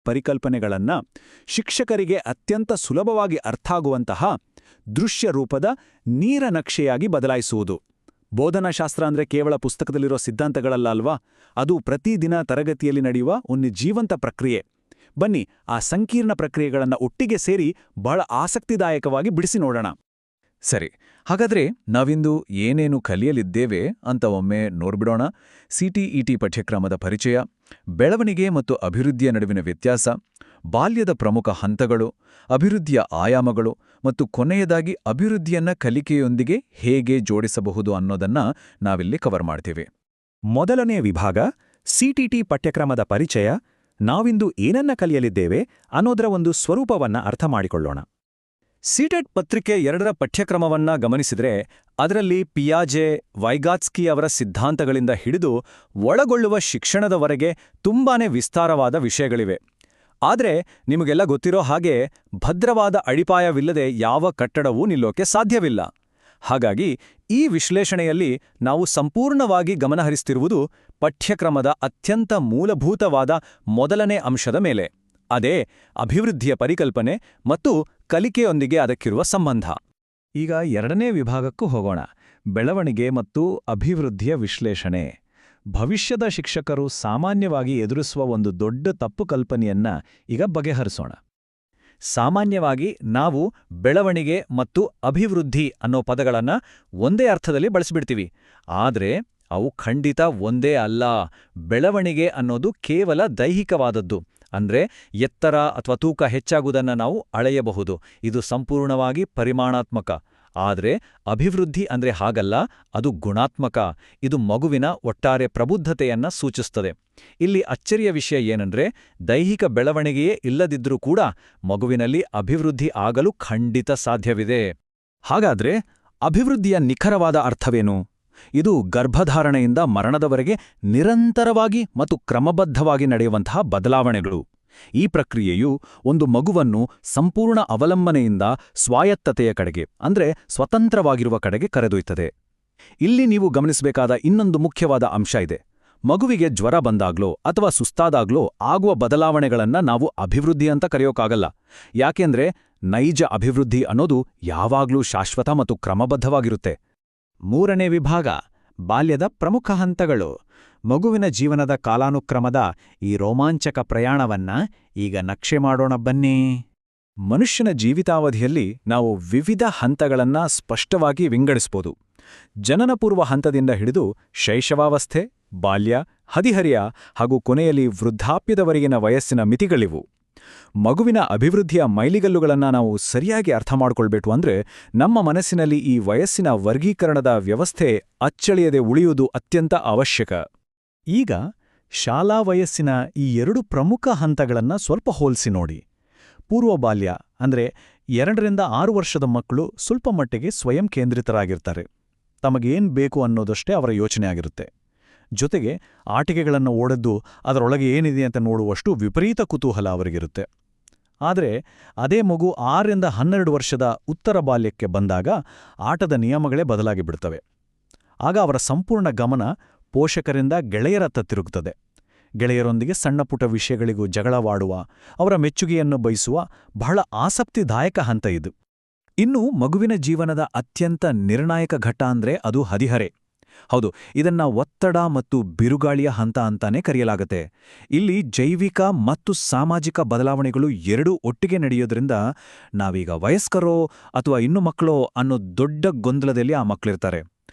ಪರಿಕಲ್ಪನೆಗಳನ್ನ ಶಿಕ್ಷಕರಿಗೆ ಅತ್ಯಂತ ಸುಲಭವಾಗಿ ಅರ್ಥಾಗುವಂತಹ ದೃಶ್ಯ ರೂಪದ ನೀರನಕ್ಷೆಯಾಗಿ ಬದಲಾಯಿಸುವುದು. ಬೋಧನಾಶಾಸ್ತ್ರ ಅಂದ್ರೆ ಕೇವಲ ಪುಸ್ತಕದಲ್ಲಿರೋ ಸಿದ್ಧಾಂತಗಳಲ್ಲ ಅಲ್ವಾ, ಅದು ಪ್ರತಿದಿನ ತರಗತಿಯಲ್ಲಿ ನಡೆಯುವ ಒಂದು ಜೀವಂತ ಪ್ರಕ್ರಿಯೆ. ಬನ್ನಿ ಆ ಸಂಕೀರ್ಣ ಪ್ರಕ್ರಿಯೆಗಳನ್ನು ಒಟ್ಟಿಗೆ ಸೇರಿ ಬಹಳ ಆಸಕ್ತಿದಾಯಕವಾಗಿ ಬಿಡಿಸಿ ನೋಡೋಣ. ಸರಿ, ಹಾಗಾದ್ರೆ ನಾವಿಂದು ಏನೇನು ಕಲಿಯಲಿದ್ದೇವೆ ಅಂತ ಒಮ್ಮೆ ನೋಡ್ಬಿಡೋಣ. ಸಿಟಿಇಟಿ ಪಠ್ಯಕ್ರಮದ ಪರಿಚಯ, ಬೆಳವಣಿಗೆ ಮತ್ತು ಅಭಿವೃದ್ಧಿಯ ನಡುವಿನ ವ್ಯತ್ಯಾಸ, ಬಾಲ್ಯದ ಪ್ರಮುಖ ಹಂತಗಳು, ಅಭಿವೃದ್ಧಿಯ ಆಯಾಮಗಳು ಮತ್ತು ಕೊನೆಯದಾಗಿ ಅಭಿವೃದ್ಧಿಯನ್ನ ಕಲಿಕೆಯೊಂದಿಗೆ ಹೇಗೆ ಜೋಡಿಸಬಹುದು ಅನ್ನೋದನ್ನ ನಾವಿಲ್ಲಿ ಕವರ್ ಮಾಡ್ತೀವಿ. ಮೊದಲನೇ ವಿಭಾಗ ಸಿಟಿಟಿ ಪಠ್ಯಕ್ರಮದ ಪರಿಚಯ. ನಾವಿಂದು ಏನನ್ನ ಕಲಿಯಲಿದ್ದೇವೆ ಅನ್ನೋದರ ಒಂದು ಸ್ವರೂಪವನ್ನ ಅರ್ಥ ಮಾಡಿಕೊಳ್ಳೋಣ. ಸಿಟೆಟ್ ಪತ್ರಿಕೆ 2ರ ಪಠ್ಯಕ್ರಮವನ್ನ ಗಮನಿಸಿದ್ರೆ ಅದರಲ್ಲಿ ಪಿಯಾಜೆ, ವೈಗಾಟ್ಸ್ಕಿ ಅವರ ಸಿದ್ಧಾಂತಗಳಿಂದ ಹಿಡಿದು ಒಳಗೊಳ್ಳುವ ಶಿಕ್ಷಣದವರೆಗೆ ತುಂಬಾನೇ ವಿಸ್ತಾರವಾದ ವಿಷಯಗಳಿವೆ. ಆದರೆ ನಿಮಗೆಲ್ಲ ಗೊತ್ತಿರೋ ಹಾಗೆ ಭದ್ರವಾದ ಅಡಿಪಾಯವಿಲ್ಲದೆ ಯಾವ ಕಟ್ಟಡವೂ ನಿಲ್ಲೋಕೆ ಸಾಧ್ಯವಿಲ್ಲ. ಹಾಗಾಗಿ ಈ ವಿಶ್ಲೇಷಣೆಯಲ್ಲಿ ನಾವು ಸಂಪೂರ್ಣವಾಗಿ ಗಮನಹರಿಸ್ತಿರುವುದು ಪಠ್ಯಕ್ರಮದ ಅತ್ಯಂತ ಮೂಲಭೂತವಾದ ಮೊದಲನೇ ಅಂಶದ ಮೇಲೆ, ಅದೇ ಅಭಿವೃದ್ಧಿಯ ಪರಿಕಲ್ಪನೆ ಮತ್ತು ಕಲಿಕೆಯೊಂದಿಗೆ ಅದಕ್ಕಿರುವ ಸಂಬಂಧ. ಈಗ 2ನೇ ವಿಭಾಗಕ್ಕೂ ಹೋಗೋಣ. ಬೆಳವಣಿಗೆ ಮತ್ತು ಅಭಿವೃದ್ಧಿಯ ವಿಶ್ಲೇಷಣೆ. ಭವಿಷ್ಯದ ಶಿಕ್ಷಕರು ಸಾಮಾನ್ಯವಾಗಿ ಎದುರಿಸುವ ಒಂದು ದೊಡ್ಡ ತಪ್ಪು ಕಲ್ಪನೆಯನ್ನ ಈಗ ಬಗೆಹರಿಸೋಣ. ಸಾಮಾನ್ಯವಾಗಿ ನಾವು ಬೆಳವಣಿಗೆ ಮತ್ತು ಅಭಿವೃದ್ಧಿ ಅನ್ನೋ ಪದಗಳನ್ನು ಒಂದೇ ಅರ್ಥದಲ್ಲಿ ಬಳಸಿಬಿಡ್ತೀವಿ. ಆದರೆ ಅವು ಖಂಡಿತ ಒಂದೇ ಅಲ್ಲ. ಬೆಳವಣಿಗೆ ಅನ್ನೋದು ಕೇವಲ ದೈಹಿಕವಾದದ್ದು, ಅಂದ್ರೆ ಎತ್ತರ ಅಥವಾ ತೂಕ ಹೆಚ್ಚಾಗುವುದನ್ನು ನಾವು ಅಳೆಯಬಹುದು. ಇದು ಸಂಪೂರ್ಣವಾಗಿ ಪರಿಮಾಣಾತ್ಮಕ. ಆದರೆ ಅಭಿವೃದ್ಧಿ ಅಂದ್ರೆ ಹಾಗಲ್ಲ, ಅದು ಗುಣಾತ್ಮಕ. ಇದು ಮಗುವಿನ ಒಟ್ಟಾರೆ ಪ್ರಬುದ್ಧತೆಯನ್ನ ಸೂಚಿಸುತ್ತದೆ. ಇಲ್ಲಿ ಅಚ್ಚರಿಯ ವಿಷಯ ಏನಂದ್ರೆ ದೈಹಿಕ ಬೆಳವಣಿಗೆಯೇ ಇಲ್ಲದಿದ್ರೂ ಕೂಡ ಮಗುವಿನಲ್ಲಿ ಅಭಿವೃದ್ಧಿ ಆಗಲು ಖಂಡಿತ ಸಾಧ್ಯವಿದೆ. ಹಾಗಾದ್ರೆ ಅಭಿವೃದ್ಧಿಯ ನಿಖರವಾದ ಅರ್ಥವೇನು? ಇದು ಗರ್ಭಧಾರಣೆಯಿಂದ ಮರಣದವರೆಗೆ ನಿರಂತರವಾಗಿ ಮತ್ತು ಕ್ರಮಬದ್ಧವಾಗಿ ನಡೆಯುವಂತಹ ಬದಲಾವಣೆಗಳು. ಈ ಪ್ರಕ್ರಿಯೆಯು ಒಂದು ಮಗುವನ್ನು ಸಂಪೂರ್ಣ ಅವಲಂಬನೆಯಿಂದ ಸ್ವಾಯತ್ತತೆಯ ಕಡೆಗೆ, ಅಂದ್ರೆ ಸ್ವತಂತ್ರವಾಗಿರುವ ಕಡೆಗೆ ಕರೆದೊಯ್ತದೆ. ಇಲ್ಲಿ ನೀವು ಗಮನಿಸಬೇಕಾದ ಇನ್ನೊಂದು ಮುಖ್ಯವಾದ ಅಂಶ ಇದೆ. ಮಗುವಿಗೆ ಜ್ವರ ಬಂದಾಗ್ಲೋ ಅಥವಾ ಸುಸ್ತಾದಾಗ್ಲೋ ಆಗುವ ಬದಲಾವಣೆಗಳನ್ನ ನಾವು ಅಭಿವೃದ್ಧಿ ಅಂತ ಕರೆಯೋಕ್ಕಾಗಲ್ಲ. ಯಾಕೆಂದ್ರೆ ನೈಜ ಅಭಿವೃದ್ಧಿ ಅನ್ನೋದು ಯಾವಾಗ್ಲೂ ಶಾಶ್ವತ ಮತ್ತು ಕ್ರಮಬದ್ಧವಾಗಿರುತ್ತೆ. 3ನೇ ವಿಭಾಗ ಬಾಲ್ಯದ ಪ್ರಮುಖ ಹಂತಗಳು. ಮಗುವಿನ ಜೀವನದ ಕಾಲಾನುಕ್ರಮದ ಈ ರೋಮಾಂಚಕ ಪ್ರಯಾಣವನ್ನ ಈಗ ನಕ್ಷೆ ಮಾಡೋಣ ಬನ್ನಿ. ಮನುಷ್ಯನ ಜೀವಿತಾವಧಿಯಲ್ಲಿ ನಾವು ವಿವಿಧ ಹಂತಗಳನ್ನ ಸ್ಪಷ್ಟವಾಗಿ ವಿಂಗಡಿಸ್ಬೋದು. ಜನನಪೂರ್ವ ಹಂತದಿಂದ ಹಿಡಿದು ಶೈಶವಾವಸ್ಥೆ, ಬಾಲ್ಯ, ಹದಿಹರಿಯ ಹಾಗೂ ಕೊನೆಯಲ್ಲಿ ವೃದ್ಧಾಪ್ಯದವರೆಗಿನ ವಯಸ್ಸಿನ ಮಿತಿಗಳಿವು. ಮಗುವಿನ ಅಭಿವೃದ್ಧಿಯ ಮೈಲಿಗಲ್ಲುಗಳನ್ನು ನಾವು ಸರಿಯಾಗಿ ಅರ್ಥ ಮಾಡ್ಕೊಳ್ಬೇಕು ಅಂದ್ರೆ ನಮ್ಮ ಮನಸ್ಸಿನಲ್ಲಿ ಈ ವಯಸ್ಸಿನ ವರ್ಗೀಕರಣದ ವ್ಯವಸ್ಥೆ ಅಚ್ಚಳಿಯದೆ ಉಳಿಯುವುದು ಅತ್ಯಂತ ಅವಶ್ಯಕ. ಈಗ ಶಾಲಾ ವಯಸ್ಸಿನ ಈ 2 ಪ್ರಮುಖ ಹಂತಗಳನ್ನು ಸ್ವಲ್ಪ ಹೋಲಿಸಿ ನೋಡಿ. ಪೂರ್ವ ಬಾಲ್ಯ ಅಂದ್ರೆ 2ರಿಂದ 6 ವರ್ಷದ ಮಕ್ಕಳು ಸ್ವಲ್ಪ ಮಟ್ಟಿಗೆ ಸ್ವಯಂ ಕೇಂದ್ರಿತರಾಗಿರ್ತಾರೆ. ತಮಗೇನ್ ಬೇಕು ಅನ್ನೋದಷ್ಟೇ ಅವರ ಯೋಚನೆ ಆಗಿರುತ್ತೆ. ಜೊತೆಗೆ ಆಟಿಕೆಗಳನ್ನು ಓಡದ್ದು ಅದರೊಳಗೆ ಏನಿದೆ ಅಂತ ನೋಡುವಷ್ಟು ವಿಪರೀತ ಕುತೂಹಲ ಅವರಿಗಿರುತ್ತೆ. ಆದರೆ ಅದೇ ಮಗು 6ರಿಂದ 12 ವರ್ಷದ ಉತ್ತರ ಬಾಲ್ಯಕ್ಕೆ ಬಂದಾಗ ಆಟದ ನಿಯಮಗಳೇ ಬದಲಾಗಿ ಬಿಡ್ತವೆ. ಆಗ ಅವರ ಸಂಪೂರ್ಣ ಗಮನ ಪೋಷಕರಿಂದ ಗೆಳೆಯರತ್ತ ತಿರುಗುತ್ತದೆ. ಗೆಳೆಯರೊಂದಿಗೆ ಸಣ್ಣಪುಟ್ಟ ವಿಷಯಗಳಿಗೂ ಜಗಳವಾಡುವ, ಅವರ ಮೆಚ್ಚುಗೆಯನ್ನು ಬಯಸುವ ಬಹಳ ಆಸಕ್ತಿದಾಯಕ ಹಂತ ಇದು. ಇನ್ನು ಮಗುವಿನ ಜೀವನದ ಅತ್ಯಂತ ನಿರ್ಣಾಯಕ ಘಟ್ಟ ಅಂದ್ರೆ ಅದು ಹದಿಹರೆ. ಹೌದು, ಇದನ್ನ ಒತ್ತಡ ಮತ್ತು ಬಿರುಗಾಳಿಯ ಹಂತ ಅಂತಾನೆ ಕರೆಯಲಾಗುತ್ತೆ. ಇಲ್ಲಿ ಜೈವಿಕ ಮತ್ತು ಸಾಮಾಜಿಕ ಬದಲಾವಣೆಗಳು ಎರಡೂ ಒಟ್ಟಿಗೆ ನಡೆಯೋದ್ರಿಂದ ನಾವೀಗ ವಯಸ್ಕರೋ ಅಥವಾ ಇನ್ನು ಮಕ್ಕಳೋ ಅನ್ನೋ ದೊಡ್ಡ ಗೊಂದಲದಲ್ಲಿ ಆ ಮಕ್ಕಳಿರ್ತಾರೆ.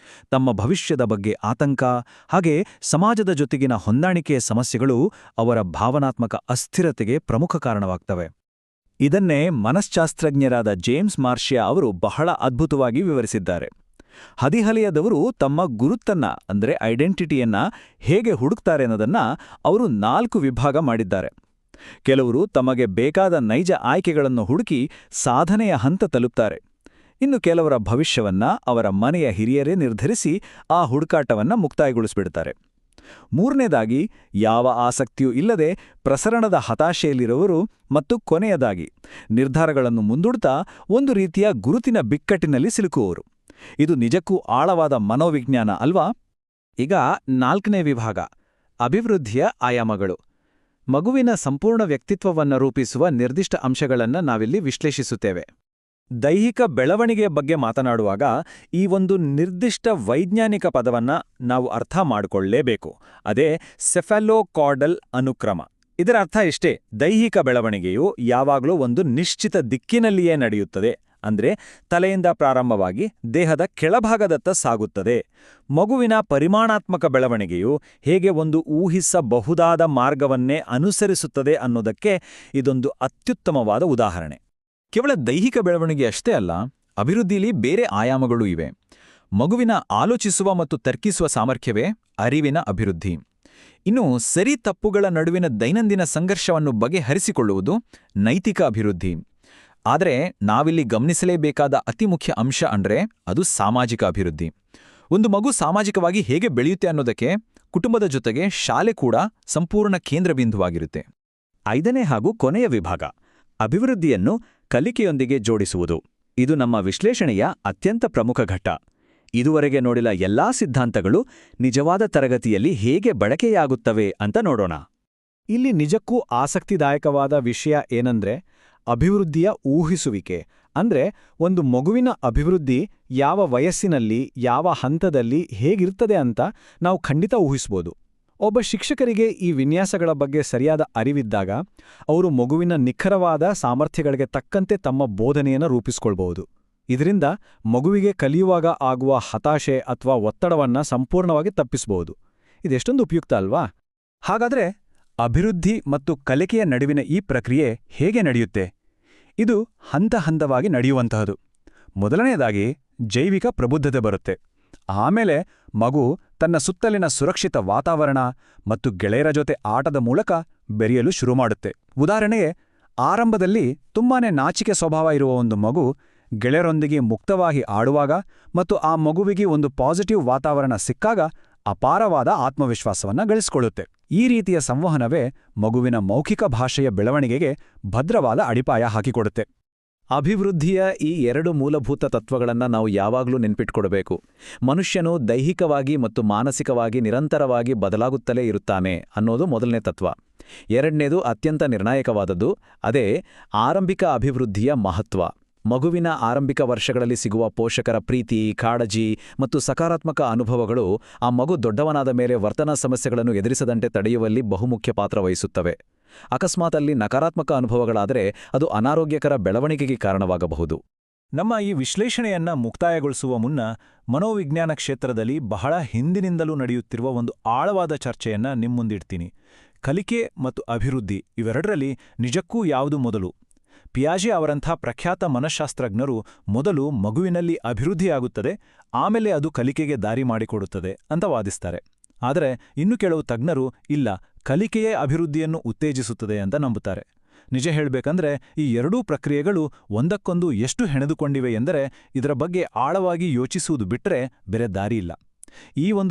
ತಮ್ಮ ಭವಿಷ್ಯದ ಬಗ್ಗೆ ಆತಂಕ, ಹಾಗೆ ಸಮಾಜದ ಜೊತೆಗಿನ ಹೊಂದಾಣಿಕೆಯ ಸಮಸ್ಯೆಗಳು ಅವರ ಭಾವನಾತ್ಮಕ ಅಸ್ಥಿರತೆಗೆ ಪ್ರಮುಖ ಕಾರಣವಾಗ್ತವೆ. ಇದನ್ನೇ ಮನಶ್ಶಾಸ್ತ್ರಜ್ಞರಾದ ಜೇಮ್ಸ್ ಮಾರ್ಷಿಯಾ ಅವರು ಬಹಳ ಅದ್ಭುತವಾಗಿ ವಿವರಿಸಿದ್ದಾರೆ. ಹದಿಹರೆಯದವರು ತಮ್ಮ ಗುರುತನ್ನ ಅಂದ್ರೆ ಐಡೆಂಟಿಟಿಯನ್ನ ಹೇಗೆ ಹುಡುಕ್ತಾರೆ ಅನ್ನೋದನ್ನ ಅವರು 4 ವಿಭಾಗ ಮಾಡಿದ್ದಾರೆ. ಕೆಲವರು ತಮಗೆ ಬೇಕಾದ ನೈಜ ಆಯ್ಕೆಗಳನ್ನು ಹುಡುಕಿ ಸಾಧನೆಯ ಹಂತ ತಲುಪ್ತಾರೆ. ಇನ್ನು ಕೆಲವರ ಭವಿಷ್ಯವನ್ನ ಅವರ ಮನೆಯ ಹಿರಿಯರೇ ನಿರ್ಧರಿಸಿ ಆ ಹುಡುಕಾಟವನ್ನ ಮುಕ್ತಾಯಗೊಳಿಸಿಬಿಡ್ತಾರೆ. 3ನೇದಾಗಿ ಯಾವ ಆಸಕ್ತಿಯೂ ಇಲ್ಲದೆ ಪ್ರಸರಣದ ಹತಾಶೆಯಲ್ಲಿರುವವರು ಮತ್ತು ಕೊನೆಯದಾಗಿ ನಿರ್ಧಾರಗಳನ್ನು ಮುಂದೂಡ್ತಾ ಒಂದು ರೀತಿಯ ಗುರುತಿನ ಬಿಕ್ಕಟ್ಟಿನಲ್ಲಿ ಸಿಲುಕುವವರು. ಇದು ನಿಜಕ್ಕೂ ಆಳವಾದ ಮನೋವಿಜ್ಞಾನ ಅಲ್ವಾ? ಈಗ 4ನೇ ವಿಭಾಗ, ಅಭಿವೃದ್ಧಿಯ ಆಯಾಮಗಳು. ಮಗುವಿನ ಸಂಪೂರ್ಣ ವ್ಯಕ್ತಿತ್ವವನ್ನು ರೂಪಿಸುವ ನಿರ್ದಿಷ್ಟ ಅಂಶಗಳನ್ನು ನಾವಿಲ್ಲಿ ವಿಶ್ಲೇಷಿಸುತ್ತೇವೆ. ದೈಹಿಕ ಬೆಳವಣಿಗೆಯ ಬಗ್ಗೆ ಮಾತನಾಡುವಾಗ ಈ ಒಂದು ನಿರ್ದಿಷ್ಟ ವೈಜ್ಞಾನಿಕ ಪದವನ್ನು ನಾವು ಅರ್ಥ ಮಾಡಿಕೊಳ್ಳಲೇಬೇಕು. ಅದೇ ಸೆಫೆಲೋಕಾರ್ಡಲ್ ಅನುಕ್ರಮ. ಇದರ ಅರ್ಥ ಇಷ್ಟೇ: ದೈಹಿಕ ಬೆಳವಣಿಗೆಯು ಯಾವಾಗಲೂ ಒಂದು ನಿಶ್ಚಿತ ದಿಕ್ಕಿನಲ್ಲಿಯೇ ನಡೆಯುತ್ತದೆ. ಅಂದ್ರೆ ತಲೆಯಿಂದ ಪ್ರಾರಂಭವಾಗಿ ದೇಹದ ಕೆಳಭಾಗದತ್ತ ಸಾಗುತ್ತದೆ. ಮಗುವಿನ ಪರಿಮಾಣಾತ್ಮಕ ಬೆಳವಣಿಗೆಯು ಹೇಗೆ ಒಂದು ಊಹಿಸಬಹುದಾದ ಮಾರ್ಗವನ್ನೇ ಅನುಸರಿಸುತ್ತದೆ ಅನ್ನೋದಕ್ಕೆ ಇದೊಂದು ಅತ್ಯುತ್ತಮವಾದ ಉದಾಹರಣೆ. ಕೇವಲ ದೈಹಿಕ ಬೆಳವಣಿಗೆ ಅಷ್ಟೇ ಅಲ್ಲ, ಅಭಿವೃದ್ಧಿಯಲ್ಲಿ ಬೇರೆ ಆಯಾಮಗಳೂ ಇವೆ. ಮಗುವಿನ ಆಲೋಚಿಸುವ ಮತ್ತು ತರ್ಕಿಸುವ ಸಾಮರ್ಥ್ಯವೇ ಅರಿವಿನ ಅಭಿವೃದ್ಧಿ. ಇನ್ನು ಸರಿ ತಪ್ಪುಗಳ ನಡುವಿನ ದೈನಂದಿನ ಸಂಘರ್ಷವನ್ನು ಬಗೆಹರಿಸಿಕೊಳ್ಳುವುದು ನೈತಿಕ ಅಭಿವೃದ್ಧಿ. ಆದರೆ ನಾವಿಲ್ಲಿ ಗಮನಿಸಲೇಬೇಕಾದ ಅತಿ ಮುಖ್ಯ ಅಂಶ ಅಂದ್ರೆ ಅದು ಸಾಮಾಜಿಕ ಅಭಿವೃದ್ಧಿ. ಒಂದು ಮಗು ಸಾಮಾಜಿಕವಾಗಿ ಹೇಗೆ ಬೆಳೆಯುತ್ತೆ ಅನ್ನೋದಕ್ಕೆ ಕುಟುಂಬದ ಜೊತೆಗೆ ಶಾಲೆ ಕೂಡ ಸಂಪೂರ್ಣ ಕೇಂದ್ರಬಿಂದುವಾಗಿರುತ್ತೆ. 5ನೇ ಹಾಗೂ ಕೊನೆಯ ವಿಭಾಗ, ಅಭಿವೃದ್ಧಿಯನ್ನು ಕಲಿಕೆಯೊಂದಿಗೆ ಜೋಡಿಸುವುದು. ಇದು ನಮ್ಮ ವಿಶ್ಲೇಷಣೆಯ ಅತ್ಯಂತ ಪ್ರಮುಖ ಘಟ್ಟ. ಇದುವರೆಗೆ ನೋಡಿದ ಎಲ್ಲಾ ಸಿದ್ಧಾಂತಗಳು ನಿಜವಾದ ತರಗತಿಯಲ್ಲಿ ಹೇಗೆ ಬಳಕೆಯಾಗುತ್ತವೆ ಅಂತ ನೋಡೋಣ. ಇಲ್ಲಿ ನಿಜಕ್ಕೂ ಆಸಕ್ತಿದಾಯಕವಾದ ವಿಷಯ ಏನಂದ್ರೆ ಅಭಿವೃದ್ಧಿಯ ಊಹಿಸುವಿಕೆ. ಅಂದ್ರೆ ಒಂದು ಮಗುವಿನ ಅಭಿವೃದ್ಧಿ ಯಾವ ವಯಸ್ಸಿನಲ್ಲಿ, ಯಾವ ಹಂತದಲ್ಲಿ ಹೇಗಿರ್ತದೆ ಅಂತ ನಾವು ಖಂಡಿತ ಊಹಿಸ್ಬೋದು. ಒಬ್ಬ ಶಿಕ್ಷಕರಿಗೆ ಈ ವಿನ್ಯಾಸಗಳ ಬಗ್ಗೆ ಸರಿಯಾದ ಅರಿವಿದ್ದಾಗ ಅವರು ಮಗುವಿನ ನಿಖರವಾದ ಸಾಮರ್ಥ್ಯಗಳಿಗೆ ತಕ್ಕಂತೆ ತಮ್ಮ ಬೋಧನೆಯನ್ನು ರೂಪಿಸ್ಕೊಳ್ಬಹುದು. ಇದರಿಂದ ಮಗುವಿಗೆ ಕಲಿಯುವಾಗ ಆಗುವ ಹತಾಶೆ ಅಥವಾ ಒತ್ತಡವನ್ನ ಸಂಪೂರ್ಣವಾಗಿ ತಪ್ಪಿಸಬಹುದು. ಇದೆಷ್ಟೊಂದು ಉಪಯುಕ್ತ ಅಲ್ವಾ? ಹಾಗಾದ್ರೆ ಅಭಿವೃದ್ಧಿ ಮತ್ತು ಕಲಿಕೆಯ ನಡುವಿನ ಈ ಪ್ರಕ್ರಿಯೆ ಹೇಗೆ ನಡೆಯುತ್ತೆ? ಇದು ಹಂತ ಹಂತವಾಗಿ ನಡೆಯುವಂತಹದು. ಮೊದಲನೆಯದಾಗಿ ಜೈವಿಕ ಪ್ರಬುದ್ಧತೆ ಬರುತ್ತೆ. ಆಮೇಲೆ ಮಗು ತನ್ನ ಸುತ್ತಲಿನ ಸುರಕ್ಷಿತ ವಾತಾವರಣ ಮತ್ತು ಗೆಳೆಯರ ಜೊತೆ ಆಟದ ಮೂಲಕ ಬೆರೆಯಲು ಶುರು ಮಾಡುತ್ತೆ. ಉದಾಹರಣೆಗೆ, ಆರಂಭದಲ್ಲಿ ತುಂಬಾನೇ ನಾಚಿಕೆ ಸ್ವಭಾವ ಇರುವ ಒಂದು ಮಗು ಗೆಳೆಯರೊಂದಿಗೆ ಮುಕ್ತವಾಗಿ ಆಡುವಾಗ ಮತ್ತು ಆ ಮಗುವಿಗೆ ಒಂದು ಪಾಸಿಟಿವ್ ವಾತಾವರಣ ಸಿಕ್ಕಾಗ ಅಪಾರವಾದ ಆತ್ಮವಿಶ್ವಾಸವನ್ನ ಗಳಿಸಿಕೊಳ್ಳುತ್ತೆ. ಈ ರೀತಿಯ ಸಂವಹನವೇ ಮಗುವಿನ ಮೌಖಿಕ ಭಾಷೆಯ ಬೆಳವಣಿಗೆಗೆ ಭದ್ರವಾದ ಅಡಿಪಾಯ ಹಾಕಿಕೊಡುತ್ತೆ. ಅಭಿವೃದ್ಧಿಯ ಈ 2 ಮೂಲಭೂತ ತತ್ವಗಳನ್ನು ನಾವು ಯಾವಾಗಲೂ ನೆನ್ಪಿಟ್ಕೊಡಬೇಕು. ಮನುಷ್ಯನು ದೈಹಿಕವಾಗಿ ಮತ್ತು ಮಾನಸಿಕವಾಗಿ ನಿರಂತರವಾಗಿ ಬದಲಾಗುತ್ತಲೇ ಇರುತ್ತಾನೆ ಅನ್ನೋದು ಮೊದಲನೇ ತತ್ವ. ಎರಡನೇದು ಅತ್ಯಂತ ನಿರ್ಣಾಯಕವಾದದ್ದು, ಅದೇ ಆರಂಭಿಕ ಅಭಿವೃದ್ಧಿಯ ಮಹತ್ವ. ಮಗುವಿನ ಆರಂಭಿಕ ವರ್ಷಗಳಲ್ಲಿ ಸಿಗುವ ಪೋಷಕರ ಪ್ರೀತಿ, ಕಾಳಜಿ ಮತ್ತು ಸಕಾರಾತ್ಮಕ ಅನುಭವಗಳು ಆ ಮಗು ದೊಡ್ಡವನಾದ ಮೇಲೆ ವರ್ತನಾ ಸಮಸ್ಯೆಗಳನ್ನು ಎದುರಿಸದಂತೆ ತಡೆಯುವಲ್ಲಿ ಬಹುಮುಖ್ಯ ಪಾತ್ರ ವಹಿಸುತ್ತವೆ. ಅಕಸ್ಮಾತಲ್ಲಿ ನಕಾರಾತ್ಮಕ ಅನುಭವಗಳಾದರೆ ಅದು ಅನಾರೋಗ್ಯಕರ ಬೆಳವಣಿಗೆಗೆ ಕಾರಣವಾಗಬಹುದು. ನಮ್ಮ ಈ ವಿಶ್ಲೇಷಣೆಯನ್ನ ಮುಕ್ತಾಯಗೊಳಿಸುವ ಮುನ್ನ ಮನೋವಿಜ್ಞಾನ ಕ್ಷೇತ್ರದಲ್ಲಿ ಬಹಳ ಹಿಂದಿನಿಂದಲೂ ನಡೆಯುತ್ತಿರುವ ಒಂದು ಆಳವಾದ ಚರ್ಚೆಯನ್ನ ನಿಮ್ಮುಂದಿಡ್ತೀನಿ. ಕಲಿಕೆ ಮತ್ತು ಅಭಿವೃದ್ಧಿ ಇವೆರಡರಲ್ಲಿ ನಿಜಕ್ಕೂ ಯಾವುದು ಮೊದಲು? ಪಿಯಾಜೆ ಅವರಂಥ ಪ್ರಖ್ಯಾತ ಮನಃಶಾಸ್ತ್ರಜ್ಞರು ಮೊದಲು ಮಗುವಿನಲ್ಲಿ ಅಭಿವೃದ್ಧಿಯಾಗುತ್ತದೆ, ಆಮೇಲೆ ಅದು ಕಲಿಕೆಗೆ ದಾರಿ ಮಾಡಿಕೊಡುತ್ತದೆ ಅಂತ ವಾದಿಸ್ತಾರೆ. ಆದರೆ ಇನ್ನು ಕೆಲವು ತಜ್ಞರು ಇಲ್ಲ, ಕಲಿಕೆಯೇ ಅಭಿವೃದ್ಧಿಯನ್ನು ಉತ್ತೇಜಿಸುತ್ತದೆ ಅಂತ ನಂಬುತ್ತಾರೆ. ನಿಜ ಹೇಳಬೇಕಂದ್ರೆ ಈ ಎರಡೂ ಪ್ರಕ್ರಿಯೆಗಳು ಒಂದಕ್ಕೊಂದು ಎಷ್ಟು ಹೆಣೆದುಕೊಂಡಿವೆ ಎಂದರೆ ಇದರ ಬಗ್ಗೆ ಆಳವಾಗಿ ಯೋಚಿಸುವುದು ಬಿಟ್ಟರೆ ಬೇರೆ ದಾರಿಯಿಲ್ಲ. ಈ ಒಂದು